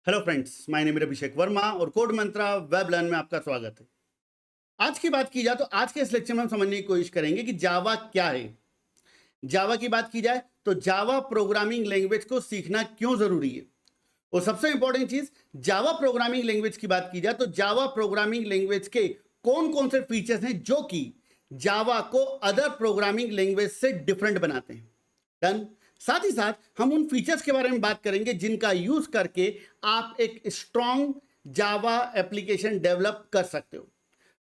Hello friends, my name is Abhishek Verma और Code मंत्रा web learn में आपका स्वागत है। आज की बात की जाए तो आज के इस लेक्चर में हम समझने की कोशिश करेंगे कि जावा क्या है। जावा की बात की जाए तो जावा प्रोग्रामिंग लैंग्वेज को सीखना क्यों जरूरी है, और सबसे इंपॉर्टेंट चीज, जावा प्रोग्रामिंग लैंग्वेज की बात की जाए तो जावा प्रोग्रामिंग लैंग्वेज के कौन कौन से फीचर्स हैं जो कि जावा को अदर प्रोग्रामिंग लैंग्वेज से डिफरेंट बनाते हैं। डन। साथ ही साथ हम उन फीचर्स के बारे में बात करेंगे जिनका यूज करके आप एक स्ट्रॉन्ग जावा एप्लीकेशन डेवलप कर सकते हो।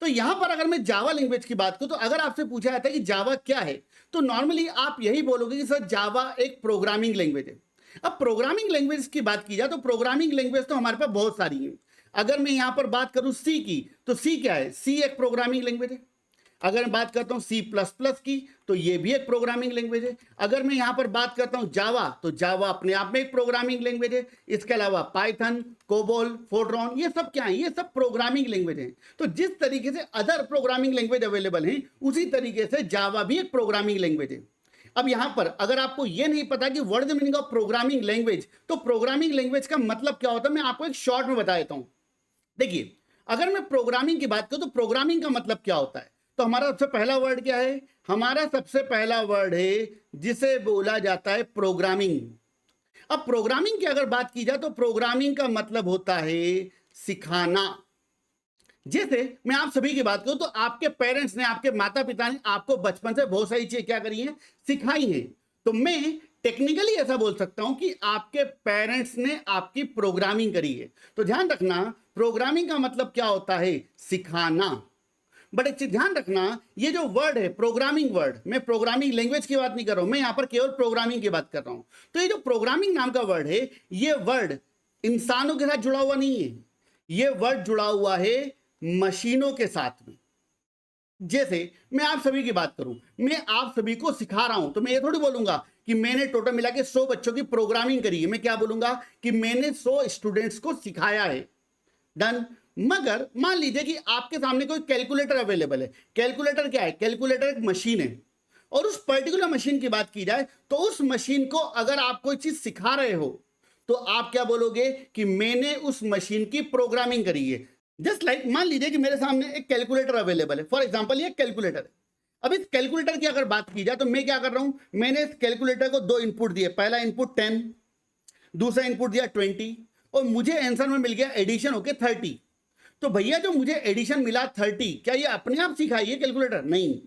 तो यहां पर अगर मैं जावा लैंग्वेज की बात करूं तो अगर आपसे पूछा जाता है कि जावा क्या है, तो नॉर्मली आप यही बोलोगे कि सर जावा एक प्रोग्रामिंग लैंग्वेज है। अब प्रोग्रामिंग लैंग्वेज की बात की जाए तो प्रोग्रामिंग लैंग्वेज तो हमारे पास बहुत सारी है। अगर मैं यहां पर बात करूं सी की, तो सी क्या है? सी एक प्रोग्रामिंग लैंग्वेज है। अगर मैं बात करता हूं सी प्लस प्लस की, तो ये भी एक प्रोग्रामिंग लैंग्वेज है। अगर मैं यहां पर बात करता हूं जावा, तो जावा अपने आप में एक प्रोग्रामिंग लैंग्वेज है। इसके अलावा पाइथन, कोबोल, फोर्ट्रॉन, ये सब क्या है? ये सब प्रोग्रामिंग लैंग्वेज है। तो जिस तरीके से अदर प्रोग्रामिंग लैंग्वेज अवेलेबल हैं, उसी तरीके से जावा भी एक प्रोग्रामिंग लैंग्वेज है। अब यहां पर अगर आपको यह नहीं पता कि what is the meaning of programming language, तो प्रोग्रामिंग लैंग्वेज का मतलब क्या होता है, मैं आपको एक शॉर्ट में बता देता हूं। देखिए, अगर मैं प्रोग्रामिंग की बात करूं तो प्रोग्रामिंग का मतलब क्या होता है, तो हमारा सबसे पहला वर्ड क्या है? हमारा सबसे पहला वर्ड है जिसे बोला जाता है प्रोग्रामिंग। अब प्रोग्रामिंग की अगर बात की जाए तो प्रोग्रामिंग का मतलब होता है सिखाना। जैसे मैं आप सभी की बात करूं तो आपके पेरेंट्स ने, आपके माता पिता ने आपको बचपन से बहुत सारी चीजें क्या करी हैं? सिखाई हैं। तो मैं टेक्निकली ऐसा बोल सकता हूं कि आपके पेरेंट्स ने आपकी प्रोग्रामिंग करी है। तो ध्यान रखना, प्रोग्रामिंग का मतलब क्या होता है? सिखाना। बट एक चीज ध्यान रखना, ये जो वर्ड है प्रोग्रामिंग वर्ड, मैं प्रोग्रामिंग लैंग्वेज की बात नहीं कर रहा हूं, मैं यहां पर केवल प्रोग्रामिंग की बात कर रहा हूं। तो ये जो प्रोग्रामिंग नाम का वर्ड है, ये वर्ड इंसानों के साथ जुड़ा हुआ नहीं है, ये वर्ड जुड़ा हुआ है मशीनों के साथ में। जैसे मैं आप सभी की बात करूं, मैं आप सभी को सिखा रहा हूं, तो मैं ये थोड़ी बोलूंगा कि मैंने टोटल मिला के 100 बच्चों की प्रोग्रामिंग करी है। मैं क्या बोलूंगा कि मैंने 100 स्टूडेंट्स को सिखाया है। डन। मगर मान लीजिए कि आपके सामने कोई कैलकुलेटर अवेलेबल है। कैलकुलेटर क्या है? कैलकुलेटर एक मशीन है, और उस पर्टिकुलर मशीन की बात की जाए तो उस मशीन को अगर आप कोई चीज सिखा रहे हो, तो आप क्या बोलोगे कि मैंने उस मशीन की प्रोग्रामिंग करी है। जस्ट लाइक मान लीजिए कि मेरे सामने एक कैलकुलेटर अवेलेबल है, फॉर एग्जाम्पल ये कैलकुलेटर है। अब इस कैलकुलेटर की अगर बात की जाए तो मैं क्या कर रहा हूं, मैंने इस कैलकुलेटर को दो इनपुट दिए। पहला इनपुट 10, दूसरा इनपुट दिया 20, और मुझे आंसर में मिल गया एडिशन होके 30। तो भैया जो मुझे एडिशन मिला 30, क्या ये अपने आप सीखा ये कैलकुलेटर? नहीं।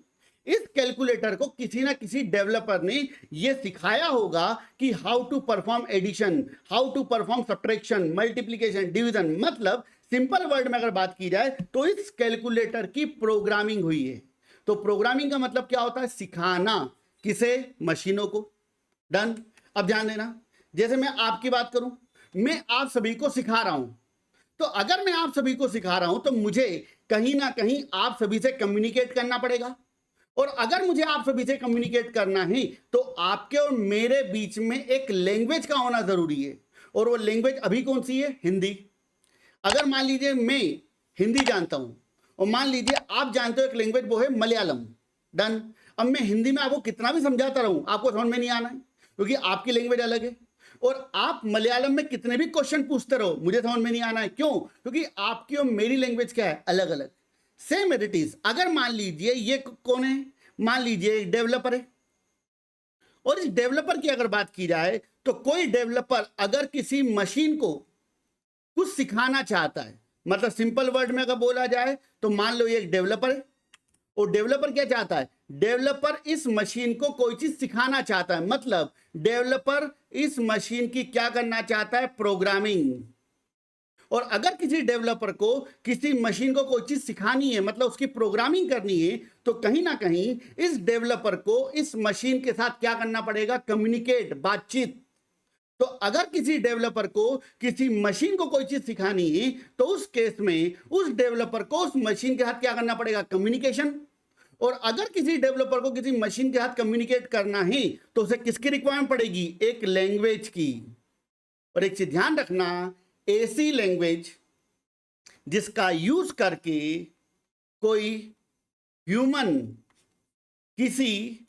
इस कैलकुलेटर को किसी ना किसी डेवलपर ने ये सिखाया होगा कि how to perform addition, how to perform subtraction, multiplication, division. मतलब सिंपल वर्ड में अगर बात की जाए तो इस कैलकुलेटर की प्रोग्रामिंग हुई है। तो प्रोग्रामिंग का मतलब क्या होता है? सिखाना। किसे? मशीनों को। डन। अब ध्यान देना, जैसे मैं आपकी बात करूं, मैं आप सभी को सिखा रहा हूं। तो अगर मैं आप सभी को सिखा रहा हूं तो मुझे कहीं ना कहीं आप सभी से कम्युनिकेट करना पड़ेगा, और अगर मुझे आप सभी से कम्युनिकेट करना है तो आपके और मेरे बीच में एक लैंग्वेज का होना जरूरी है। और वो लैंग्वेज अभी कौन सी है? हिंदी। अगर मान लीजिए मैं हिंदी जानता हूं, और मान लीजिए आप जानते हो एक लैंग्वेज, वो है मलयालम। डन। अब मैं हिंदी में आपको कितना भी समझाता रहूं, आपको समझ में नहीं आना है, क्योंकि आपकी लैंग्वेज अलग है। और आप मलयालम में कितने भी क्वेश्चन पूछते रहो, मुझे समझ में नहीं आना है। क्यों? क्योंकि आपकी और मेरी लैंग्वेज क्या है? अलग अलग। सेम एज इट इज, अगर मान लीजिए ये कौन है? मान लीजिए डेवलपर है, और इस डेवलपर की अगर बात की जाए तो कोई डेवलपर अगर किसी मशीन को कुछ सिखाना चाहता है, मतलब सिंपल वर्ड में अगर बोला जाए तो मान लो ये एक डेवलपर है, और डेवलपर क्या चाहता है? डेवलपर इस मशीन को कोई चीज सिखाना चाहता है। मतलब डेवलपर इस मशीन की क्या करना चाहता है? प्रोग्रामिंग। और अगर किसी डेवलपर को किसी मशीन को कोई चीज सिखानी है, मतलब उसकी प्रोग्रामिंग करनी है, तो कहीं ना कहीं इस डेवलपर को इस मशीन के साथ क्या करना पड़ेगा? कम्युनिकेट, बातचीत। तो अगर किसी डेवलपर को किसी मशीन को कोई चीज सिखानी है, तो उस केस में उस डेवलपर को उस मशीन के साथ क्या करना पड़ेगा? कम्युनिकेशन। और अगर किसी डेवलपर को किसी मशीन के साथ कम्युनिकेट करना है, तो उसे किसकी रिक्वायरमेंट पड़ेगी? एक लैंग्वेज की। और एक चीज ध्यान रखना, ऐसी लैंग्वेज जिसका यूज करके कोई ह्यूमन किसी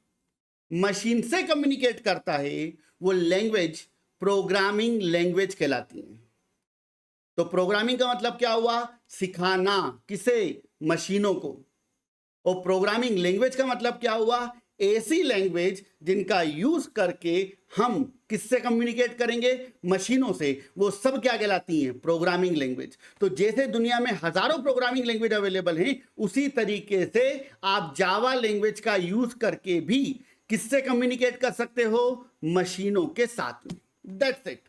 मशीन से कम्युनिकेट करता है, वो लैंग्वेज प्रोग्रामिंग लैंग्वेज कहलाती है। तो प्रोग्रामिंग का मतलब क्या हुआ? सिखाना। किसे? मशीनों को। और प्रोग्रामिंग लैंग्वेज का मतलब क्या हुआ? ऐसी लैंग्वेज जिनका यूज करके हम किससे कम्युनिकेट करेंगे? मशीनों से। वो सब क्या कहलाती हैं? Programming language. तो जैसे दुनिया में हजारों प्रोग्रामिंग लैंग्वेज अवेलेबल हैं, उसी तरीके से आप जावा लैंग्वेज का यूज करके भी किससे कम्युनिकेट कर सकते हो? मशीनों के साथ में। That's it,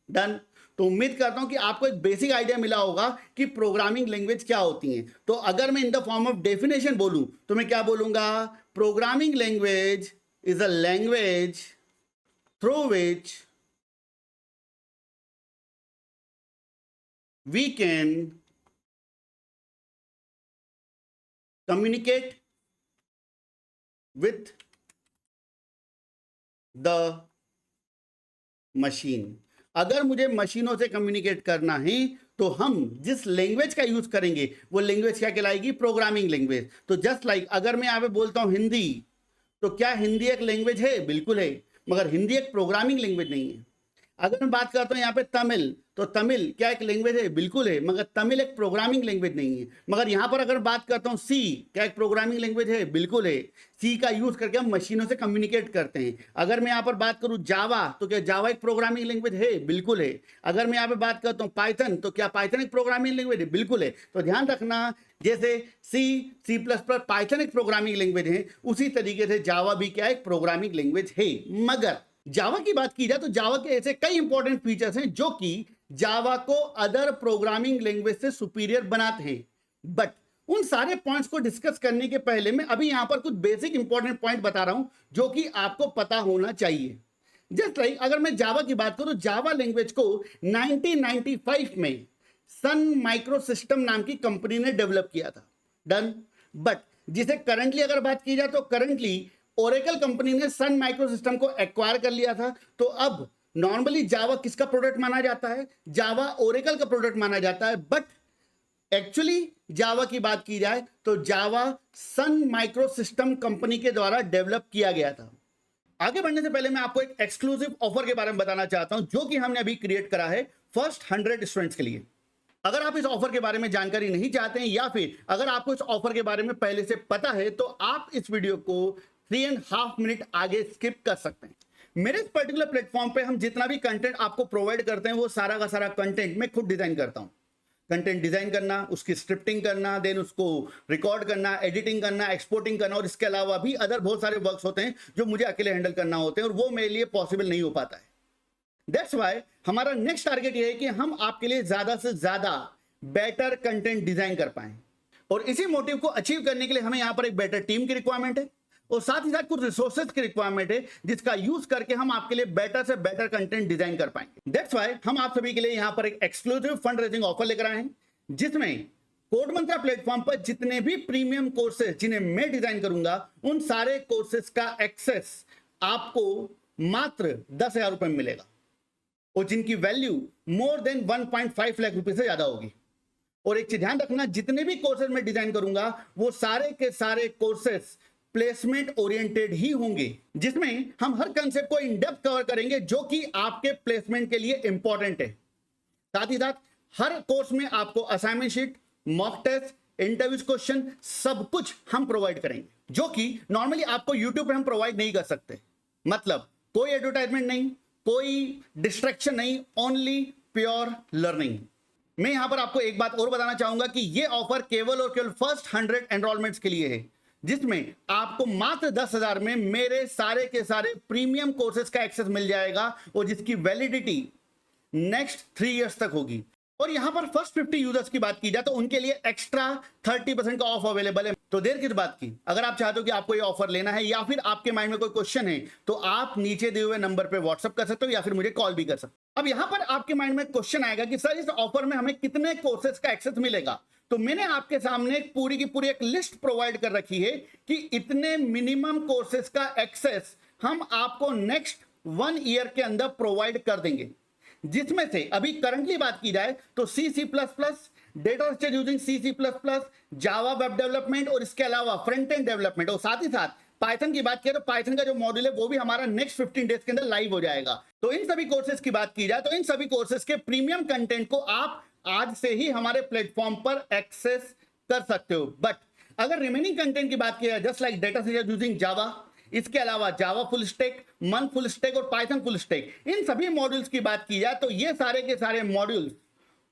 done. तो उम्मीद करता हूं कि आपको एक बेसिक आइडिया मिला होगा कि प्रोग्रामिंग लैंग्वेज क्या होती हैं। तो अगर मैं in the form of definition बोलूं तो मैं क्या बोलूंगा? Programming language is a language through which we can communicate with the machine. अगर मुझे मशीनों से कम्युनिकेट करना है तो हम जिस लैंग्वेज का यूज करेंगे वो लैंग्वेज क्या कहलाएगी? Programming language. तो जस्ट लाइक अगर मैं यहां पे बोलता हूं हिंदी, तो क्या हिंदी एक लैंग्वेज है? बिल्कुल है, मगर हिंदी एक प्रोग्रामिंग लैंग्वेज नहीं है। अगर मैं बात करता हूं यहां पे तमिल, तो तमिल क्या एक लैंग्वेज है? बिल्कुल है, मगर तमिल एक प्रोग्रामिंग लैंग्वेज नहीं है। मगर यहां पर अगर बात करता हूं सी, क्या एक प्रोग्रामिंग लैंग्वेज है? बिल्कुल है। सी का यूज करके हम मशीनों से कम्युनिकेट करते हैं। अगर मैं यहां पर बात करूं जावा, तो क्या जावा एक प्रोग्रामिंग लैंग्वेज है? बिल्कुल है। अगर मैं यहां पे बात करता हूं पाइथन, तो क्या पाइथन एक प्रोग्रामिंग लैंग्वेज है? बिल्कुल है। तो ध्यान रखना, जैसे सी प्लस प्लस पाइथन एक प्रोग्रामिंग लैंग्वेज है, उसी तरीके से जावा भी क्या एक प्रोग्रामिंग लैंग्वेज है। मगर जावा की बात की जाए तो जावा के ऐसे कई इंपॉर्टेंट फीचर्स हैं जो कि जावा को अदर प्रोग्रामिंग लैंग्वेज से सुपीरियर बनाते हैं। बट उन सारे पॉइंट्स को डिस्कस करने के पहले मैं अभी यहां पर कुछ बेसिक इंपॉर्टेंट पॉइंट बता रहा हूं जो कि आपको पता होना चाहिए। जस्ट लाइक अगर मैं जावा की बात करूं, जावा लैंग्वेज को 1995 में सन माइक्रो सिस्टम नाम की कंपनी ने डेवलप किया था। डन। बट जिसे करंटली अगर बात की जाए तो करंटली ओरेकल कंपनी ने सन माइक्रो सिस्टम को एक्वायर कर लिया था। तो अब नॉर्मली जावा किसका प्रोडक्ट माना जाता है? जावा ओरेकल का प्रोडक्ट माना जाता है। बट एक्चुअली जावा की बात की जाए तो जावा सन माइक्रो सिस्टम कंपनी के द्वारा डेवलप किया गया था। आगे बढ़ने से पहले मैं आपको एक एक्सक्लूसिव ऑफर के बारे में बताना चाहता हूं जो कि हमने अभी क्रिएट करा है फर्स्ट 100 स्टूडेंट्स के लिए। अगर आप इस ऑफर के बारे में जानकारी नहीं चाहते हैं या फिर अगर आपको इस ऑफर के बारे में पहले से पता है तो आप इस वीडियो को 3.5 मिनट आगे स्किप कर सकते हैं। मेरे इस पर्टिकुलर प्लेटफॉर्म पे हम जितना भी कंटेंट आपको प्रोवाइड करते हैं वो सारा का सारा कंटेंट मैं खुद डिजाइन करता हूं। कंटेंट डिजाइन करना, उसकी स्क्रिप्टिंग करना, देन उसको रिकॉर्ड करना, एडिटिंग करना, एक्सपोर्टिंग करना, और इसके अलावा भी अदर बहुत सारे वर्क्स होते हैं जो मुझे अकेले हैंडल करना होते हैं और वो मेरे लिए पॉसिबल नहीं हो पाता है। दैट्स वाई हमारा नेक्स्ट टारगेट ये है कि हम आपके लिए ज्यादा से ज्यादा बेटर कंटेंट डिजाइन कर पाए, और इसी मोटिव को अचीव करने के लिए हमें यहां पर एक बेटर टीम की रिक्वायरमेंट है और साथ ही साथ कुछ रिसोर्सेज की रिक्वायरमेंट है जिसका यूज करके हम आपके लिए बेटर से बेटर कंटेंट डिजाइन कर पाएंगे। दैट्स वाई हम आप सभी के लिए यहां पर एक एक्सक्लूसिव फंड रेजिंग ऑफर लेकर आए हैं जिसमें कोड मंत्रा प्लेटफॉर्म पर जितने भी प्रीमियम कोर्सेज जिन्हें मैं डिजाइन करूंगा उन सारे कोर्सेज का एक्सेस आपको मात्र 10,000 रुपए में मिलेगा और जिनकी वैल्यू मोर देन 1.5 लाख रुपए से ज्यादा होगी। और एक चीज ध्यान रखना, जितने भी कोर्सेज मैं डिजाइन करूंगा वो सारे के सारे कोर्सेज प्लेसमेंट ओरिएंटेड ही होंगे जिसमें हम हर कंसेप्ट को इन डेप्थ कवर करेंगे जो कि आपके प्लेसमेंट के लिए इंपॉर्टेंट है। साथ ही साथ हर कोर्स में आपको assignment sheet, mock test, interviews question सब कुछ हम प्रोवाइड करेंगे जो कि नॉर्मली आपको यूट्यूब पे हम प्रोवाइड नहीं कर सकते। मतलब कोई एडवर्टाइजमेंट नहीं, कोई डिस्ट्रैक्शन नहीं, ओनली प्योर लर्निंग। मैं यहां पर आपको एक बात और बताना चाहूंगा कि यह ऑफर केवल और केवल फर्स्ट 100 एनरोलमेंट्स के लिए है जिसमें आपको मात्र 10,000 में मेरे सारे के सारे प्रीमियम कोर्सेज का एक्सेस मिल जाएगा और जिसकी वैलिडिटी नेक्स्ट 3 इयर्स तक होगी। और यहां पर फर्स्ट 50 यूजर्स की बात की जाए तो उनके लिए एक्स्ट्रा 30% का ऑफ अवेलेबल है। तो देर किस बात की, अगर आप चाहते हो कि आपको ये ऑफर लेना है या फिर आपके माइंड में कोई क्वेश्चन है तो आप नीचे दिए हुए नंबर पे व्हाट्सअप कर सकते हो या फिर मुझे कॉल भी कर सकते हो। अब यहां पर आपके माइंड में क्वेश्चन आएगा कि सर इस ऑफर में हमें कितने कोर्सेज का एक्सेस मिलेगा। तो मैंने आपके सामने पूरी की पूरी एक लिस्ट प्रोवाइड कर रखी है कि इतने मिनिमम कोर्सेज का एक्सेस हम आपको नेक्स्ट 1 ईयर के अंदर प्रोवाइड कर देंगे, जिसमें से अभी करंटली बात की जाए तो C++, data structure using C++, Java web development और इसके अलावा फ्रंट एंड डेवलपमेंट और साथ ही साथ पाइथन की बात करें तो पाइथन का जो मॉड्यूल है वो भी हमारा नेक्स्ट 15 डेज के अंदर लाइव हो जाएगा। तो इन सभी कोर्सेज की बात की जाए तो इन सभी कोर्सेज के प्रीमियम कंटेंट को आप आज से ही हमारे प्लेटफॉर्म पर एक्सेस कर सकते हो। बट अगर रिमेनिंग कंटेंट की बात की जाए just like data set using Java, इसके अलावा जावा फुल स्टैक, मन फुल स्टैक और पाइथन फुल स्टैक, इन सभी मॉड्यूल्स की बात की जाए तो ये सारे के सारे मॉड्यूल्स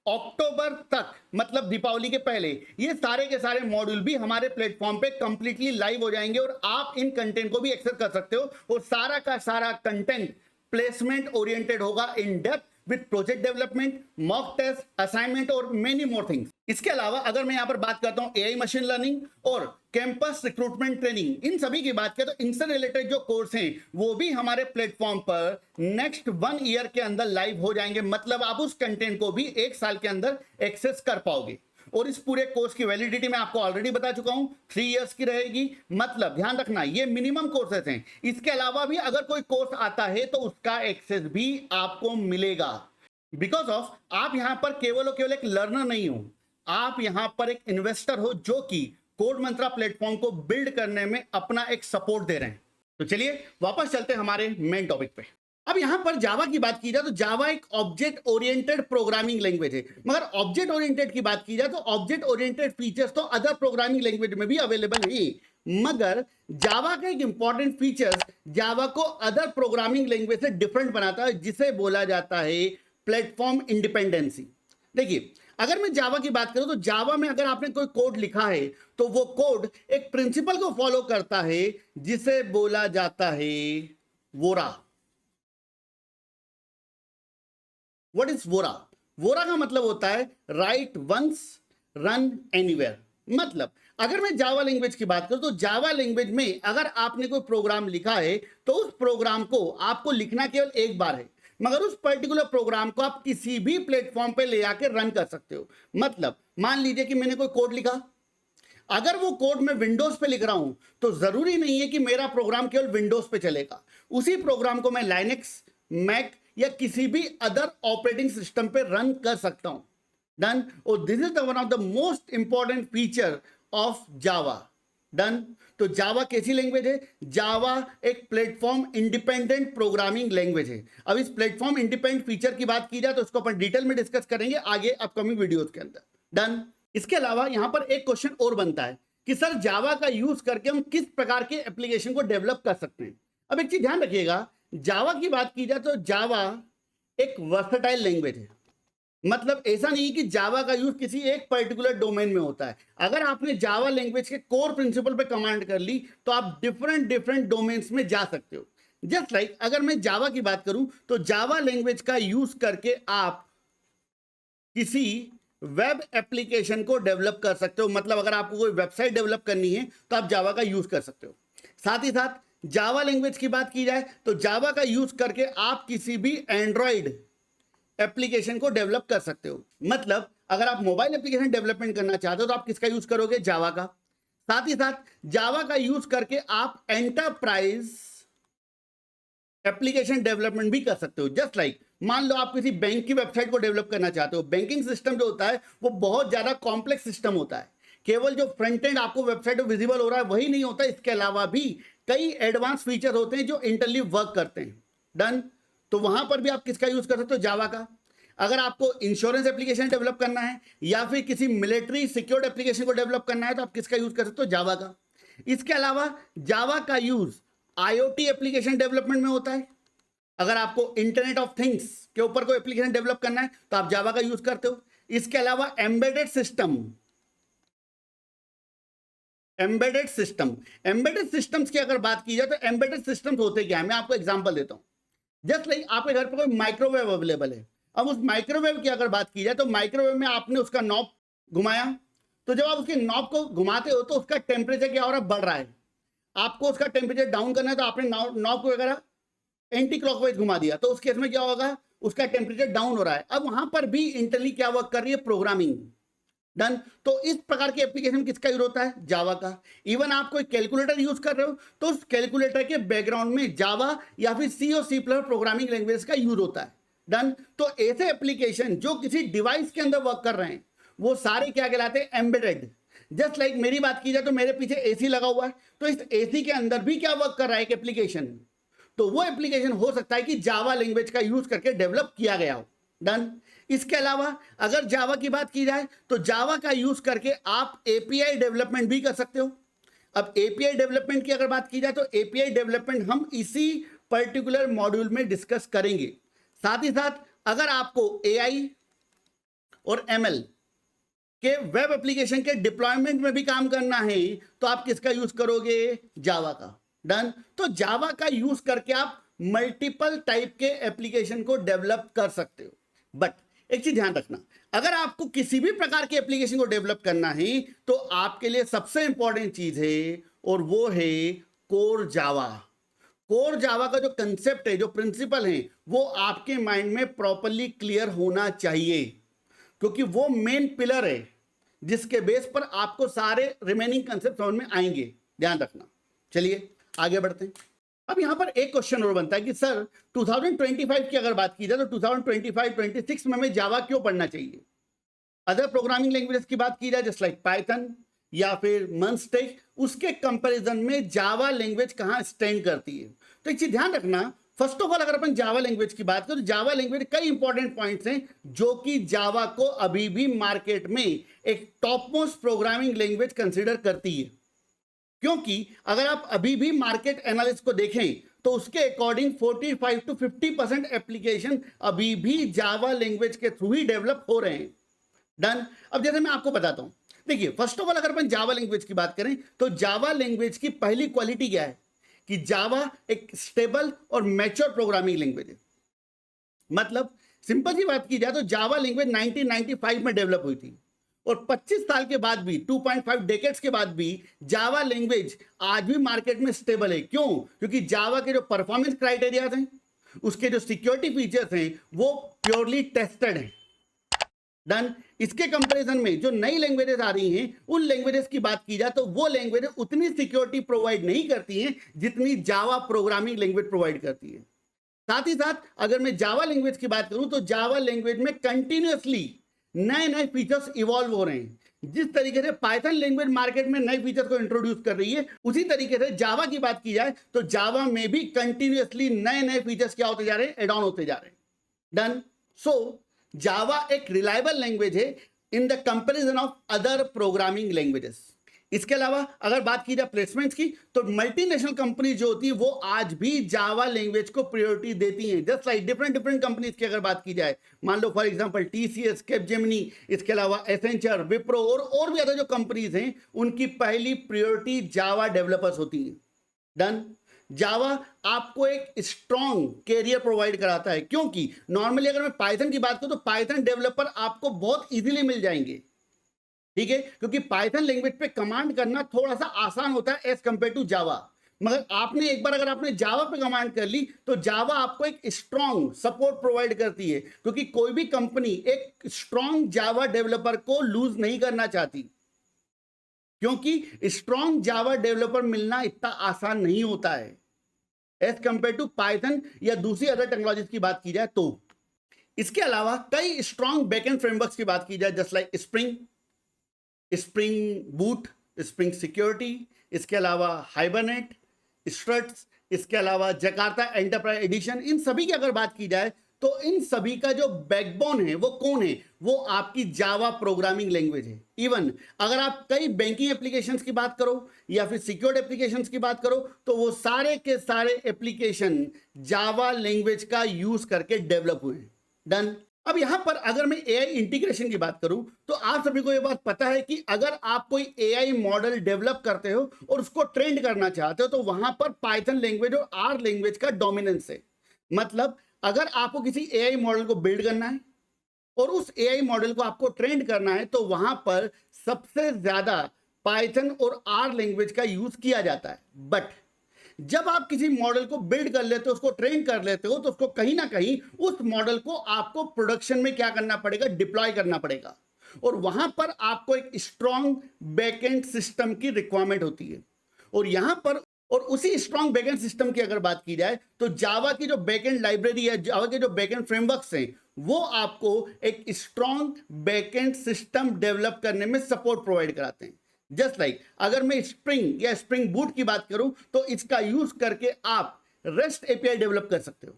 अक्टूबर तक, मतलब दीपावली के पहले, ये सारे के सारे मॉड्यूल भी हमारे प्लेटफॉर्म पे कंप्लीटली लाइव हो जाएंगे और आप इन कंटेंट को भी एक्सेस कर सकते हो। और सारा का सारा कंटेंट प्लेसमेंट ओरिएंटेड होगा, in depth with project development, mock test, assignment और मेनी मोर थिंग्स। इसके अलावा अगर मैं यहां पर बात करता हूं एआई मशीन लर्निंग और कैंपस रिक्रूटमेंट ट्रेनिंग, इन सभी की बात करें तो इनसे रिलेटेड जो कोर्स हैं वो भी हमारे प्लेटफॉर्म पर नेक्स्ट 1 ईयर के अंदर लाइव हो जाएंगे। मतलब आप उस कंटेंट को भी 1 साल के अंदर एक्सेस कर पाओगे। और इस पूरे कोर्स की वैलिडिटी मैं आपको ऑलरेडी बता चुका हूं, 3 इयर्स की रहेगी। मतलब ध्यान रखना ये मिनिमम कोर्सेस हैं। इसके अलावा भी अगर कोई कोर्स आता है तो उसका एक्सेस भी आपको मिलेगा। बिकॉज ऑफ आप यहां पर केवल और केवल एक लर्नर नहीं हो, आप यहां पर एक इन्वेस्टर हो जो कि कोड मंत्रा प्लेटफॉर्म को बिल्ड करने में अपना एक सपोर्ट दे रहे हैं। तो चलिए वापस चलते हैं हमारे मेन टॉपिक पे। अब यहां पर जावा की बात की जाए तो जावा एक ऑब्जेक्ट ओरिएंटेड प्रोग्रामिंग लैंग्वेज है। मगर ऑब्जेक्ट ओरिएंटेड की बात की जाए तो ऑब्जेक्ट ओरिएंटेड फीचर्स तो अदर प्रोग्रामिंग लैंग्वेज में भी अवेलेबल है, मगर जावा का एक इंपॉर्टेंट फीचर जावा को अदर प्रोग्रामिंग लैंग्वेज से डिफरेंट बनाता है, जिसे बोला जाता है प्लेटफॉर्म इंडिपेंडेंसी। देखिए अगर मैं जावा की बात करूं तो जावा में अगर आपने कोई कोड लिखा है तो वो कोड एक प्रिंसिपल को फॉलो करता है जिसे बोला जाता है वोरा। व्हाट इज वोरा? वोरा का मतलब होता है राइट वंस रन एनीवेयर। मतलब अगर मैं जावा लैंग्वेज की बात करूं तो जावा लैंग्वेज में अगर आपने कोई प्रोग्राम लिखा है तो उस प्रोग्राम को आपको लिखना केवल एक बार है, मगर उस पर्टिकुलर प्रोग्राम को आप किसी भी प्लेटफॉर्म पे ले आके रन कर सकते हो। मतलब मान लीजिए कि मैंने कोई कोड लिखा, अगर वो कोड मैं विंडोज पे लिख रहा हूं तो जरूरी नहीं है कि मेरा प्रोग्राम केवल विंडोज पे चलेगा। उसी प्रोग्राम को मैं लाइनेक्स, मैक या किसी भी अदर ऑपरेटिंग सिस्टम पे रन कर सकता हूं। डन। और this is the one of the most important feature of Java. Done. तो जावा कैसी लैंग्वेज है? जावा एक प्लेटफॉर्म इंडिपेंडेंट प्रोग्रामिंग लैंग्वेज है। अब इस प्लेटफॉर्म इंडिपेंडेंट फीचर की बात की जाए तो उसको अपन डिटेल में डिस्कस करेंगे आगे अपकमिंग वीडियोस के अंदर। डन। इसके अलावा यहां पर एक क्वेश्चन और बनता है कि सर जावा का यूज करके हम किस प्रकार के एप्लीकेशन को डेवलप कर सकते हैं। अब एक चीज ध्यान रखिएगा, जावा की बात की जाए तो जावा एक वर्सेटाइल लैंग्वेज है। मतलब ऐसा नहीं कि जावा का यूज किसी एक पर्टिकुलर डोमेन में होता है। अगर आपने जावा लैंग्वेज के कोर प्रिंसिपल पे कमांड कर ली तो आप डिफरेंट डोमेन्स में जा सकते हो। जस्ट लाइक अगर मैं जावा की बात करूं तो जावा लैंग्वेज का यूज करके आप किसी वेब एप्लीकेशन को डेवलप कर सकते हो। मतलब अगर आपको कोई वेबसाइट डेवलप करनी है तो आप जावा का यूज कर सकते हो। साथ ही साथ जावा लैंग्वेज की बात की जाए तो जावा का यूज करके आप किसी भी एंड्रॉइड एप्लीकेशन को डेवलप कर सकते हो। मतलब अगर आप मोबाइल एप्लीकेशन डेवलपमेंट करना चाहते हो तो आप किसका यूज करोगे? जावा का। साथ ही साथ जावा का यूज करके आप एंटरप्राइज एप्लीकेशन डेवलपमेंट भी कर सकते हो। जस्ट लाइक मान लो आप किसी बैंक की वेबसाइट को डेवलप करना चाहते हो। बैंकिंग सिस्टम जो होता है वो बहुत ज्यादा कॉम्प्लेक्स सिस्टम होता है। केवल जो फ्रंट एंड आपको वेबसाइट में विजिबल हो रहा है वही नहीं होता, इसके अलावा भी कई एडवांस फीचर होते हैं जो इंटरली वर्क करते हैं। डन। तो वहां पर भी आप किसका यूज कर सकते हो? जावा का। अगर आपको इंश्योरेंस एप्लीकेशन डेवलप करना है या फिर किसी मिलिट्री सिक्योर्ड एप्लीकेशन को डेवलप करना है तो आप किसका यूज कर सकते हो? जावा का। इसके अलावा जावा का यूज आईओटी एप्लीकेशन डेवलपमेंट में होता है। अगर आपको इंटरनेट ऑफ थिंग्स के ऊपर कोई एप्लीकेशन डेवलप करना है तो आप जावा का यूज करते हो। इसके अलावा एम्बेडेड सिस्टम्स की अगर बात की जाए तो एम्बेडेड सिस्टम्स होते क्या है, मैं आपको एग्जांपल देता हूं। जस्ट लाइक आपके घर पर कोई माइक्रोवेव अवेलेबल है। अब उस माइक्रोवेव की अगर बात की जाए तो माइक्रोवेव में आपने उसका नॉब घुमाया, तो जब आप उसके नॉब को घुमाते हो तो उसका टेम्परेचर क्या हो रहा है? बढ़ रहा है। आपको उसका टेम्परेचर डाउन करना है तो आपने नॉब को वगैरह एंटी क्लॉकवाइज घुमा दिया, तो उस केस में क्या होगा? उसका टेम्परेचर डाउन हो रहा है। अब वहां पर भी इंटरली क्या वर्क कर रही है? प्रोग्रामिंग। डन। तो इस प्रकार की एप्लीकेशन किसका यूज होता है? जावा का। इवन आप कोई कैलकुलेटर यूज कर रहे हो तो उस कैलकुलेटर के बैकग्राउंड में जावा या फिर सी और सी प्लस प्रोग्रामिंग लैंग्वेज का यूज होता है। डन। तो ऐसे एप्लीकेशन जो किसी डिवाइस के अंदर वर्क कर रहे हैं वो सारे क्या कहलाते हैं? एम्बेडेड। जस्ट लाइक मेरी बात की जाए तो मेरे पीछे एसी लगा हुआ है, तो इस एसी के अंदर भी क्या वर्क कर रहा है, एक एप्लीकेशन। तो वो एप्लीकेशन हो सकता है कि जावा लैंग्वेज का यूज करके डेवलप किया गया हो। डन। इसके अलावा अगर जावा की बात की जाए तो जावा का यूज करके आप एपीआई डेवलपमेंट भी कर सकते हो। अब एपीआई डेवलपमेंट की अगर बात की जाए तो एपीआई डेवलपमेंट हम इसी पर्टिकुलर मॉड्यूल में डिस्कस करेंगे। साथ ही साथ अगर आपको एआई और एमएल के वेब एप्लीकेशन के डिप्लॉयमेंट में भी काम करना है तो आप किसका यूज करोगे, जावा का। डन। तो जावा का यूज करके आप मल्टीपल टाइप के एप्लीकेशन को डेवलप कर सकते हो। बट एक चीज ध्यान रखना, अगर आपको किसी भी प्रकार के एप्लीकेशन को डेवलप करना है तो आपके लिए सबसे इंपॉर्टेंट चीज है और वो है कोर जावा। कोर जावा का जो कंसेप्ट है, जो प्रिंसिपल है, वो आपके माइंड में प्रॉपरली क्लियर होना चाहिए, क्योंकि वो मेन पिलर है जिसके बेस पर आपको सारे रिमेनिंग कंसेप्ट समझ में आएंगे। ध्यान रखना। चलिए आगे बढ़ते हैं। अब यहां पर एक क्वेश्चन और बनता है कि सर 2025 की अगर बात की जाए तो 2025-26 में हमें जावा क्यों पढ़ना चाहिए। अदर प्रोग्रामिंग लैंग्वेजेस की बात की जाए जस्ट लाइक पाइथन या फिर मंस्टेक, उसके कंपैरिजन में जावा लैंग्वेज कहां स्टैंड करती है। तो एक चीज ध्यान रखना, फर्स्ट ऑफ ऑल अगर अपन जावा लैंग्वेज की बात करें तो जावा लैंग्वेज कई इंपॉर्टेंट पॉइंट्स हैं जो कि जावा को अभी भी मार्केट में एक top most programming language consider करती है। क्योंकि अगर आप अभी भी मार्केट एनालिसिस को देखें तो उसके अकॉर्डिंग 45 to 50% एप्लीकेशन अभी भी जावा लैंग्वेज के थ्रू ही डेवलप हो रहे हैं। डन। अब जैसे मैं आपको बताता हूं, देखिए फर्स्ट ऑफ ऑल अगर अपन जावा लैंग्वेज की बात करें तो जावा लैंग्वेज की पहली क्वालिटी क्या है कि जावा एक स्टेबल और मैच्योर प्रोग्रामिंग लैंग्वेज है। मतलब सिंपल सी बात की जाए तो जावा लैंग्वेज 1995 में डेवलप हुई थी और 25 साल के बाद भी, 2.5 डेकेड्स के बाद भी जावा लैंग्वेज आज भी मार्केट में स्टेबल है। क्यों? क्योंकि जावा के जो परफॉर्मेंस क्राइटेरियाज हैं, उसके जो सिक्योरिटी फीचर्स हैं, वो प्योरली टेस्टेड हैं। डन। इसके कंपैरिजन में जो नई लैंग्वेजेस आ रही हैं, उन लैंग्वेजेस की बात की जाए तो वो लैंग्वेजेस उतनी सिक्योरिटी प्रोवाइड नहीं करती हैं जितनी जावा प्रोग्रामिंग लैंग्वेज प्रोवाइड करती है। साथ ही साथ अगर मैं जावा लैंग्वेज की बात करूं तो जावा लैंग्वेज में कंटिन्यूअसली नए नए फीचर्स इवॉल्व हो रहे हैं। जिस तरीके से पाइथन लैंग्वेज मार्केट में नए फीचर्स को इंट्रोड्यूस कर रही है, उसी तरीके से जावा की बात की जाए तो जावा में भी कंटिन्यूअसली नए नए फीचर्स क्या होते जा रहे हैं, एड ऑन होते जा रहे हैं। डन। सो जावा एक रिलायबल लैंग्वेज है in the comparison of other programming languages. इसके अलावा अगर बात की जाए प्लेसमेंट्स की तो मल्टीनेशनल कंपनी जो होती है वो आज भी जावा लैंग्वेज को प्रायोरिटी देती हैं। Just like different different companies की अगर बात की जाए, मान लो फॉर एग्जांपल टीसीएस, कैपजेमिनी, इसके अलावा एसेंचर, विप्रो और भी अदर जो कंपनीज हैं, उनकी पहली प्रायोरिटी जावा डेवलपर्स होती हैं। डन। जावा आपको एक स्ट्रॉन्ग कैरियर प्रोवाइड कराता है, क्योंकि नॉर्मली अगर मैं पाइथन की बात करूं तो पाइथन डेवलपर आपको बहुत इजीली मिल जाएंगे। ठीक है, क्योंकि पाइथन लैंग्वेज पे कमांड करना थोड़ा सा आसान होता है एज कंपेयर टू जावा। मगर आपने एक बार अगर आपने जावा पे कमांड कर ली तो जावा आपको एक स्ट्रॉन्ग सपोर्ट प्रोवाइड करती है, क्योंकि कोई भी कंपनी एक स्ट्रॉन्ग जावा डेवलपर को लूज नहीं करना चाहती, क्योंकि स्ट्रॉन्ग जावा डेवलपर मिलना इतना आसान नहीं होता है एज कंपेयर टू पाइथन या दूसरी अदर टेक्नोलॉजीज की बात की जाए तो। इसके अलावा कई स्ट्रॉन्ग बैकएंड फ्रेमवर्क्स की बात की जाए just like spring boot, spring security, इसके अलावा हाइबरनेट, स्ट्रट्स, इसके अलावा जकार्ता एंटरप्राइज एडिशन, इन सभी की अगर बात की जाए तो इन सभी का जो बैकबोन है वो कौन है, वो आपकी जावा प्रोग्रामिंग लैंग्वेज है। इवन अगर आप कई बैंकिंग एप्लीकेशंस की बात करो या फिर सिक्योर्ड एप्लीकेशंस की बात करो तो वो सारे के सारे एप्लीकेशन जावा लैंग्वेज का यूज करके डेवलप हुए हैं। डन। अब यहां पर अगर मैं एआई इंटीग्रेशन की बात करूं तो आप सभी को यह बात पता है कि अगर आप कोई एआई मॉडल डेवलप करते हो और उसको ट्रेंड करना चाहते हो तो वहां पर पाइथन लैंग्वेज और आर लैंग्वेज का डोमिनेंस है। मतलब अगर आपको किसी एआई मॉडल को बिल्ड करना है और उस एआई मॉडल को आपको ट्रेंड करना है तो वहां पर सबसे ज्यादा पाइथन और आर लैंग्वेज का यूज किया जाता है। बट जब आप किसी मॉडल को बिल्ड कर लेते हो, उसको ट्रेन कर लेते हो, तो उसको कहीं ना कहीं उस मॉडल को आपको प्रोडक्शन में क्या करना पड़ेगा, डिप्लॉय करना पड़ेगा, और वहां पर आपको एक स्ट्रॉन्ग बैकएंड सिस्टम की रिक्वायरमेंट होती है। और यहां पर और उसी स्ट्रॉन्ग बैकएंड सिस्टम की अगर बात की जाए तो जावा की जो बैकएंड लाइब्रेरी है, जावा के जो बैकएंड फ्रेमवर्क्स हैं, वो आपको एक स्ट्रॉन्ग बैकएंड सिस्टम डेवलप करने में सपोर्ट प्रोवाइड कराते हैं। जस्ट लाइक अगर मैं स्प्रिंग या स्प्रिंग बूट की बात करूं तो इसका यूज करके आप रेस्ट एपीआई डेवलप कर सकते हो।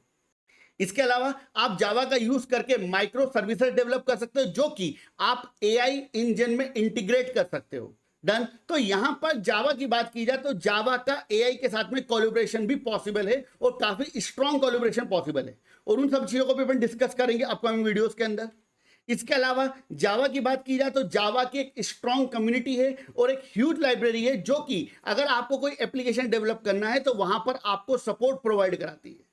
इसके अलावा आप जावा का यूज करके माइक्रो सर्विसेज डेवलप कर सकते हो जो कि आप एआई इंजन में इंटीग्रेट कर सकते हो। डन। तो यहां पर जावा की बात की जाए तो जावा का एआई के साथ में कोलैबोरेशन भी पॉसिबल है और काफी स्ट्रॉन्ग कोलैबोरेशन पॉसिबल है और उन सब चीजों को भी अपन डिस्कस करेंगे अपकमिंग वीडियोस के अंदर। इसके अलावा जावा की बात की जाए तो जावा की एक स्ट्रॉन्ग कम्युनिटी है और एक ह्यूज लाइब्रेरी है जो कि अगर आपको कोई एप्लीकेशन डेवलप करना है तो वहां पर आपको सपोर्ट प्रोवाइड कराती है।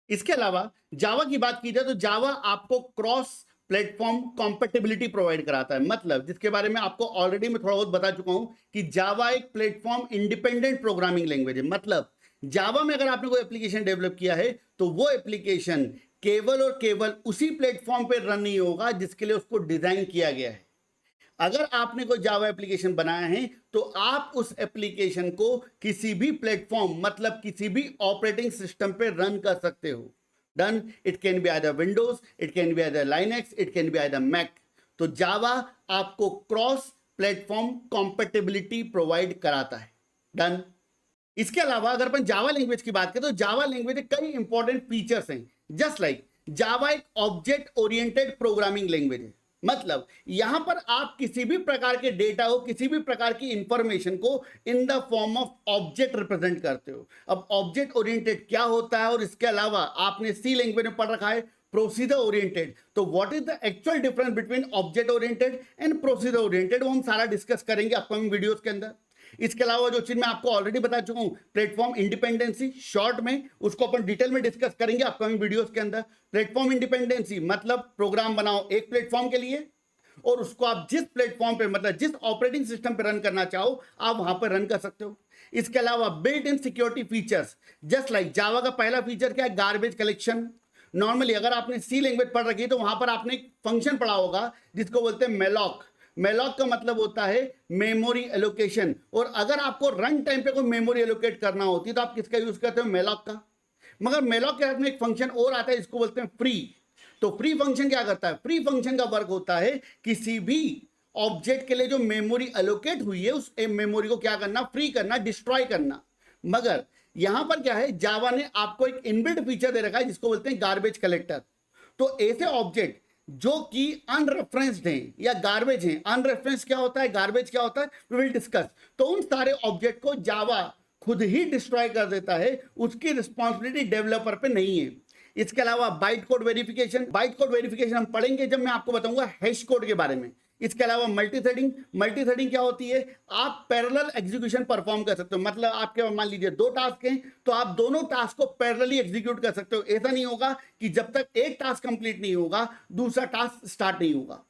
इसके अलावा जावा की बात की जाए तो जावा आपको क्रॉस प्लेटफॉर्म कॉम्पेटिबिलिटी प्रोवाइड कराता है, मतलब जिसके बारे में आपको ऑलरेडी मैं थोड़ा बहुत बता चुका हूं कि जावा एक प्लेटफॉर्म इंडिपेंडेंट प्रोग्रामिंग लैंग्वेज है। मतलब जावा में अगर आपने कोई एप्लीकेशन डेवलप किया है तो वो एप्लीकेशन केवल और केवल उसी प्लेटफॉर्म पर रन नहीं होगा जिसके लिए उसको डिजाइन किया गया है। अगर आपने कोई जावा एप्लीकेशन बनाया है तो आप उस एप्लीकेशन को किसी भी प्लेटफॉर्म मतलब किसी भी ऑपरेटिंग सिस्टम पे रन कर सकते हो। Done. It can be either Windows, it can be either Linux, it can be either Mac. तो जावा आपको क्रॉस प्लेटफॉर्म कॉम्पेटिबिलिटी प्रोवाइड कराता है। डन। इसके अलावा अगर अपन जावा लैंग्वेज की बात करें तो जावा लैंग्वेज के कई इंपॉर्टेंट फीचर्स हैं। जस्ट लाइक जावा एक ऑब्जेक्ट ओरिएंटेड प्रोग्रामिंग लैंग्वेज है, मतलब यहां पर आप किसी भी प्रकार के डेटा हो, किसी भी प्रकार की इंफॉर्मेशन को इन the form of object represent करते हो। अब ऑब्जेक्ट ओरिएंटेड क्या होता है और इसके अलावा आपने सी लैंग्वेज में पढ़ रखा है प्रोसीजर ओरिएंटेड, तो what is the actual difference between object oriented and procedure oriented वो हम सारा डिस्कस करेंगे अपकमिंग वीडियोस के अंदर। इसके अलावा जो चीज मैं आपको ऑलरेडी बता चुका हूं प्लेटफॉर्म इंडिपेंडेंसी, शॉर्ट में उसको अपन डिटेल में डिस्कस करेंगे अपकमिंग वीडियोस के अंदर। प्लेटफॉर्म इंडिपेंडेंसी मतलब प्रोग्राम बनाओ एक प्लेटफॉर्म के लिए और उसको आप जिस प्लेटफॉर्म पे मतलब जिस ऑपरेटिंग सिस्टम पे रन करना चाहो आप वहां पर रन कर सकते हो। इसके अलावा built in security features, just like Java का पहला फीचर क्या है, गार्बेज कलेक्शन। नॉर्मली अगर आपने सी लैंग्वेज पढ़ रखी है तो वहां पर आपने एक फंक्शन पढ़ा होगा जिसको बोलते हैं मेलॉक। मेलॉक का मतलब होता है मेमोरी एलोकेशन, और अगर आपको रन टाइम पे कोई मेमोरी एलोकेट करना होती है तो आप किसका यूज करते हो, मेलॉक का। मगर मेलॉक के साथ में एक फंक्शन और आता है जिसको बोलते हैं फ्री। तो फ्री फंक्शन क्या करता है, फ्री फंक्शन का वर्क होता है किसी भी ऑब्जेक्ट के लिए जो मेमोरी एलोकेट हुई है उस मेमोरी को क्या करना, फ्री करना, डिस्ट्रॉय करना। मगर यहां पर क्या है, जावा ने आपको एक इनबिल्ट फीचर दे रखा है जिसको बोलते हैं गार्बेज कलेक्टर। तो ऐसे ऑब्जेक्ट जो कि अनरेफरेंस्ड हैं या गार्बेज हैं, अनरेफरेंस क्या होता है, गार्बेज क्या होता है, वी विल डिस्कस। तो उन सारे ऑब्जेक्ट को जावा खुद ही डिस्ट्रॉय कर देता है, उसकी रिस्पॉन्सिबिलिटी डेवलपर पे नहीं है। इसके अलावा byte code verification, byte code verification हम पढ़ेंगे जब मैं आपको बताऊंगा हैश कोड के बारे में। इसके अलावा मल्टी थ्रेडिंग, मल्टी थ्रेडिंग क्या होती है, आप पैरेलल एग्जीक्यूशन परफॉर्म कर सकते हो। मतलब आपके मान लीजिए दो टास्क हैं तो आप दोनों टास्क को पैरेलली एग्जीक्यूट कर सकते हो। ऐसा नहीं होगा कि जब तक एक टास्क कंप्लीट नहीं होगा दूसरा टास्क स्टार्ट नहीं होगा।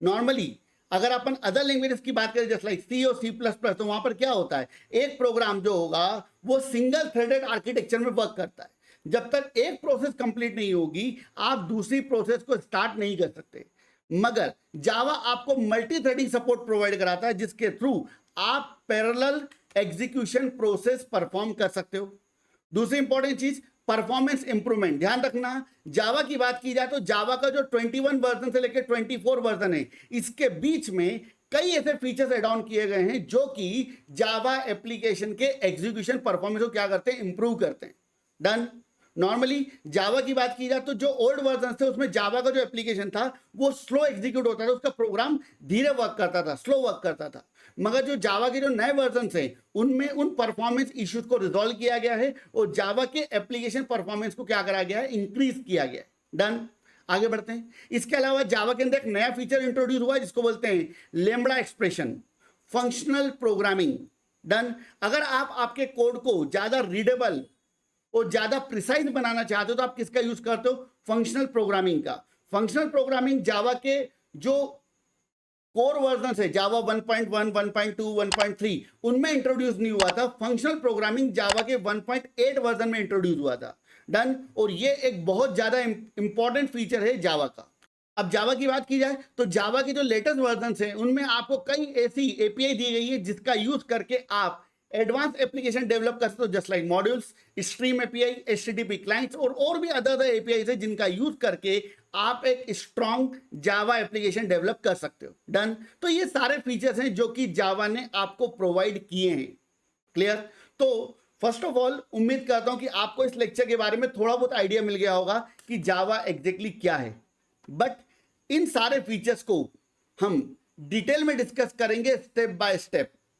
नॉर्मली अगर अपन अदर लैंग्वेजेस की बात करें जस्ट लाइक सी और सी प्लस प्लस, तो वहां पर क्या होता है, एक प्रोग्राम जो होगा वो सिंगल थ्रेडेड आर्किटेक्चर में वर्क करता है। जब तक एक प्रोसेस कंप्लीट नहीं होगी आप दूसरी प्रोसेस को स्टार्ट नहीं कर सकते। मगर जावा आपको मल्टी थ्रेडिंग सपोर्ट प्रोवाइड कराता है जिसके थ्रू आप पैरेलल एग्जीक्यूशन प्रोसेस परफॉर्म कर सकते हो। दूसरी इंपॉर्टेंट चीज परफॉर्मेंस इंप्रूवमेंट, ध्यान रखना जावा की बात की जाए तो जावा का जो 21 वर्जन से लेकर 24 वर्जन है इसके बीच में कई ऐसे फीचर्स एड ऑन किए गए हैं जो कि जावा एप्लीकेशन के एग्जीक्यूशन परफॉर्मेंस को क्या करते हैं, इंप्रूव करते हैं। डन। नॉर्मली जावा की बात की जाए तो जो ओल्ड वर्जन थे उसमें जावा का जो एप्लीकेशन था वो स्लो एग्जीक्यूट होता था, उसका प्रोग्राम धीरे वर्क करता था, स्लो वर्क करता था। मगर जो जावा के जो नए वर्जन हैं उनमें उन परफॉर्मेंस इश्यूज को रिजॉल्व किया गया है और जावा के एप्लीकेशन परफॉर्मेंस को क्या करा गया है, इंक्रीज किया गया है। डन। आगे बढ़ते हैं। इसके अलावा जावा के अंदर एक नया फीचर इंट्रोड्यूस हुआ है जिसको बोलते हैं lambda expression, functional programming. Done. अगर आप आपके कोड को ज्यादा रीडेबल और ज्यादा प्रिसाइज बनाना चाहते हो तो आप किसका यूज करते हो, फंक्शनल प्रोग्रामिंग का। फंक्शनल प्रोग्रामिंग जावा के जो कोर वर्जन है जावा 1.1, 1.2, 1.3 उनमें इंट्रोड्यूस नहीं हुआ था। फंक्शनल प्रोग्रामिंग जावा के 1.8 वर्जन में इंट्रोड्यूस हुआ था। डन। और ये एक बहुत ज्यादा इंपॉर्टेंट फीचर है जावा का। अब जावा की बात की जाए तो जावा के जो लेटेस्ट वर्जन हैं उनमें आपको कई ऐसी एपीआई दी गई है जिसका यूज करके आप एडवांस एप्लीकेशन डेवलप कर सकते हो just like modules, stream API, HTTP clients और भी अदर एपीआई है जिनका यूज करके आप एक स्ट्रॉन्ग जावा एप्लीकेशन डेवलप कर सकते हो। डन। तो ये सारे फीचर्स हैं जो कि जावा ने आपको प्रोवाइड किए हैं। क्लियर? तो फर्स्ट ऑफ ऑल उम्मीद करता हूं कि आपको इस लेक्चर के बारे में थोड़ा बहुत आइडिया मिल गया होगा कि जावा एग्जैक्टली क्या है। बट इन सारे फीचर्स को हम डिटेल में डिस्कस करेंगे स्टेप बाय स्टेप।